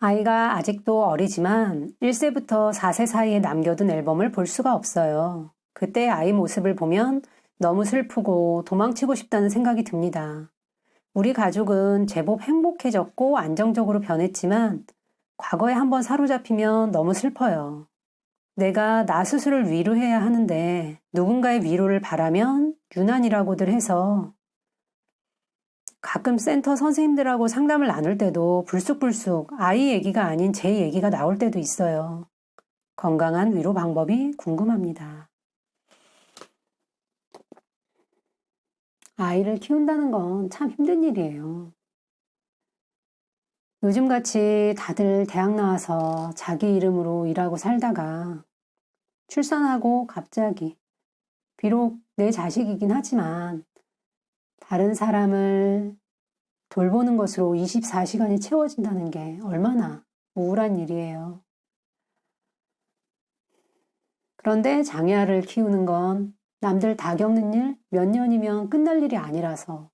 아이가 아직도 어리지만 1세부터 4세 사이에 남겨둔 앨범을 볼 수가 없어요. 그때 아이 모습을 보면 너무 슬프고 도망치고 싶다는 생각이 듭니다. 우리 가족은 제법 행복해졌고 안정적으로 변했지만 과거에 한번 사로잡히면 너무 슬퍼요. 내가 나 스스로를 위로해야 하는데 누군가의 위로를 바라면 유난이라고들 해서 가끔 센터 선생님들하고 상담을 나눌 때도 불쑥불쑥 아이 얘기가 아닌 제 얘기가 나올 때도 있어요. 건강한 위로 방법이 궁금합니다. 아이를 키운다는 건 참 힘든 일이에요. 요즘같이 다들 대학 나와서 자기 이름으로 일하고 살다가 출산하고 갑자기, 비록 내 자식이긴 하지만 다른 사람을 돌보는 것으로 24시간이 채워진다는 게 얼마나 우울한 일이에요. 그런데 장애아를 키우는 건 남들 다 겪는 일 몇 년이면 끝날 일이 아니라서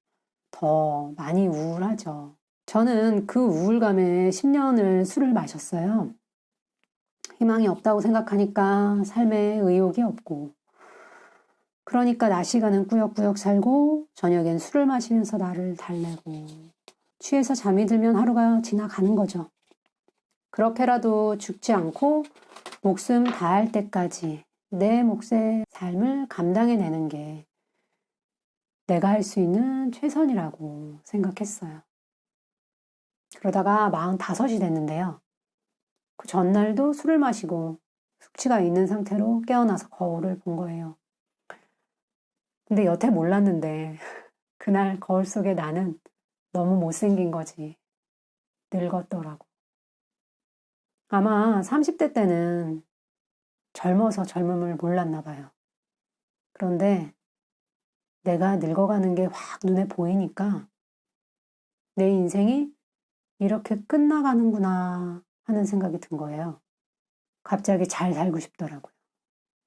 더 많이 우울하죠. 저는 그 우울감에 10년을 술을 마셨어요. 희망이 없다고 생각하니까 삶에 의욕이 없고, 그러니까 낮 시간은 꾸역꾸역 살고 저녁엔 술을 마시면서 나를 달래고, 취해서 잠이 들면 하루가 지나가는 거죠. 그렇게라도 죽지 않고 목숨 다할 때까지 내 몫의 삶을 감당해내는 게 내가 할 수 있는 최선이라고 생각했어요. 그러다가 45이 됐는데요. 그 전날도 술을 마시고 숙취가 있는 상태로 깨어나서 거울을 본 거예요. 근데 여태 몰랐는데 그날 거울 속에 나는 너무 못생긴 거지. 늙었더라고. 아마 30대 때는 젊어서 젊음을 몰랐나 봐요. 그런데 내가 늙어가는 게 확 눈에 보이니까 내 인생이 이렇게 끝나가는구나 하는 생각이 든 거예요. 갑자기 잘 살고 싶더라고요.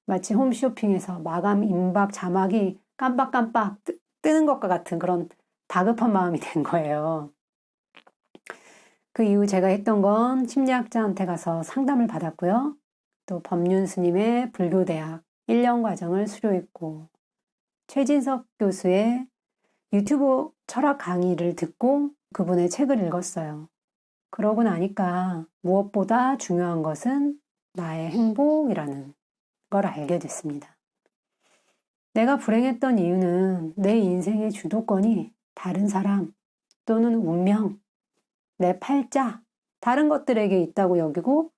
마치 홈쇼핑에서 마감 임박 자막이 깜빡깜빡 뜨는 것과 같은 그런 다급한 마음이 된 거예요. 그 이후 제가 했던 건 심리학자한테 가서 상담을 받았고요. 또 법륜 스님의 불교대학 1년 과정을 수료했고, 최진석 교수의 유튜브 철학 강의를 듣고 그분의 책을 읽었어요. 그러고 나니까 무엇보다 중요한 것은 나의 행복이라는 걸 알게 됐습니다. 내가 불행했던 이유는 내 인생의 주도권이 다른 사람 또는 운명, 내 팔자, 다른 것들에게 있다고 여기고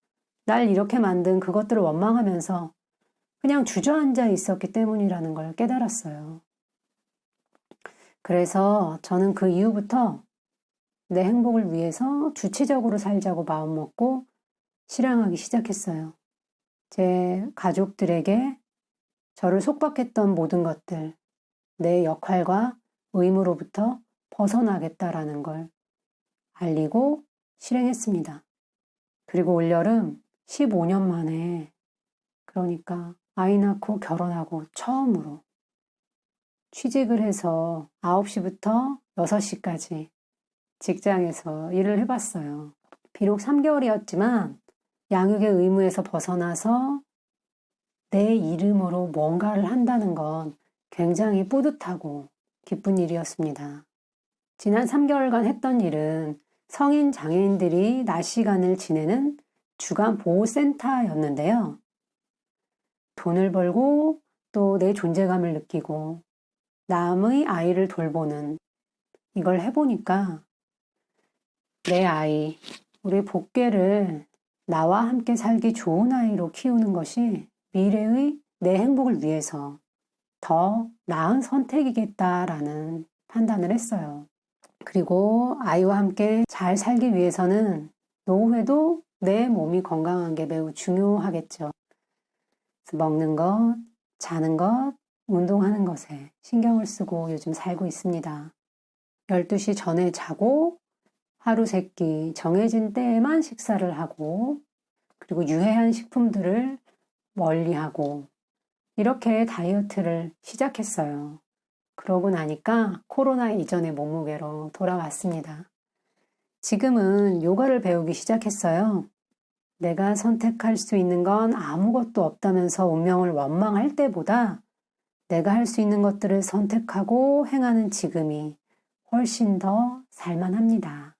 날 이렇게 만든 그것들을 원망하면서 그냥 주저앉아 있었기 때문이라는 걸 깨달았어요. 그래서 저는 그 이후부터 내 행복을 위해서 주체적으로 살자고 마음먹고 실행하기 시작했어요. 제 가족들에게 저를 속박했던 모든 것들, 내 역할과 의무로부터 벗어나겠다라는 걸 알리고 실행했습니다. 그리고 올여름 15년 만에, 그러니까 아이 낳고 결혼하고 처음으로 취직을 해서 9시부터 6시까지 직장에서 일을 해봤어요. 비록 3개월이었지만 양육의 의무에서 벗어나서 내 이름으로 뭔가를 한다는 건 굉장히 뿌듯하고 기쁜 일이었습니다. 지난 3개월간 했던 일은 성인 장애인들이 낮 시간을 지내는 주간 보호센터였는데요. 돈을 벌고 또 내 존재감을 느끼고 남의 아이를 돌보는, 이걸 해보니까 내 아이, 우리 복계를 나와 함께 살기 좋은 아이로 키우는 것이 미래의 내 행복을 위해서 더 나은 선택이겠다라는 판단을 했어요. 그리고 아이와 함께 잘 살기 위해서는 노후에도 내 몸이 건강한 게 매우 중요하겠죠. 그래서 먹는 것, 자는 것, 운동하는 것에 신경을 쓰고 요즘 살고 있습니다. 12시 전에 자고 하루 세끼 정해진 때에만 식사를 하고, 그리고 유해한 식품들을 멀리하고, 이렇게 다이어트를 시작했어요. 그러고 나니까 코로나 이전의 몸무게로 돌아왔습니다. 지금은 요가를 배우기 시작했어요. 내가 선택할 수 있는 건 아무것도 없다면서 운명을 원망할 때보다 내가 할 수 있는 것들을 선택하고 행하는 지금이 훨씬 더 살만합니다.